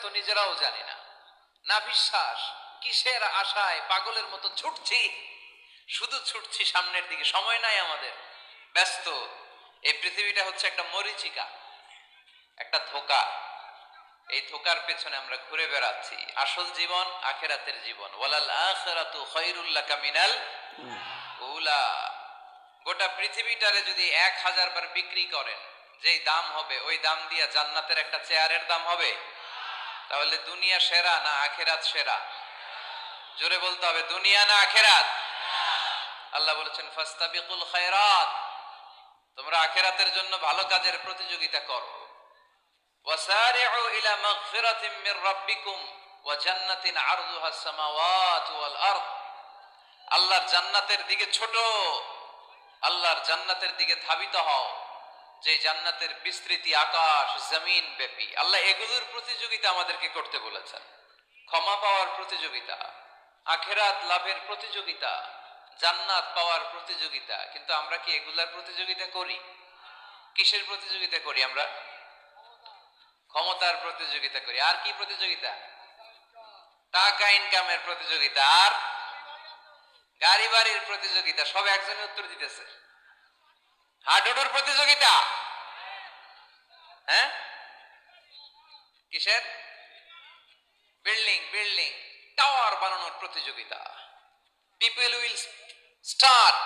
তো নিজেরাও জানি না, না বিশ্বাস, কিসের আশায় পাগলের মতো ছুটছি, শুধু ছুটছি সামনের দিকে, সময় নাই আমাদের, ব্যস্ত। এই পৃথিবীটা হচ্ছে একটা মরীচিকা, একটা ধোঁকা। এই ধোঁকার পেছনে আমরা ঘুরে বেড়াচ্ছি। আসল জীবন আখেরাতের জীবন। ওয়ালাল আখিরাতু খায়রুল লাকা মিনাল উলা। গোটা পৃথিবীটারে যদি 1000 বার বিক্রি করেন, যেই দাম হবে ওই দাম দিয়া জান্নাতের একটা চেয়ারের দাম হবে? তাহলে দুনিয়া সেরা না আখেরাত সেরা? জোরে বলতে হবে, দুনিয়া না আখেরাত? আল্লাহ বলেছেন ফাস্তাবিকুল খায়রাত, তোমরা আখেরাতের জন্য ভালো কাজের প্রতিযোগিতা করো। ওয়াসারিউ ইলা মাগফিরাতিম মির রাব্বিকুম ওয়া জান্নাতিন আরদুহাস সামাওয়াতু ওয়াল আরদ। আল্লাহর জান্নাতের দিকে ছোট, আল্লাহর জান্নাতের দিকে ধাবিত হও, যে জান্নাতের বিস্তৃতি আকাশ জমিন ব্যাপী। আল্লাহ এগুলোর প্রতিযোগিতা আমাদেরকে করতে বলেছেন। ক্ষমা পাওয়ার প্রতিযোগিতা, আখেরাত লাভের প্রতিযোগিতা, জান্নাত পাওয়ার প্রতিযোগিতা। কিন্তু আমরা কি এগুলার প্রতিযোগিতা করি? কিসের প্রতিযোগিতা করি আমরা? ক্ষমতার প্রতিযোগিতা করি। আর কি প্রতিযোগিতা? টাকা ইনকামের প্রতিযোগিতা, আর গাড়ি বাড়ির প্রতিযোগিতা। সব একজনের উত্তর দিতেছে। হাডুডুর প্রতিযোগিতা। হ্যাঁ, কিসের? বিল্ডিং বিল্ডিং টাওয়ার বানানোর প্রতিযোগিতা। People will start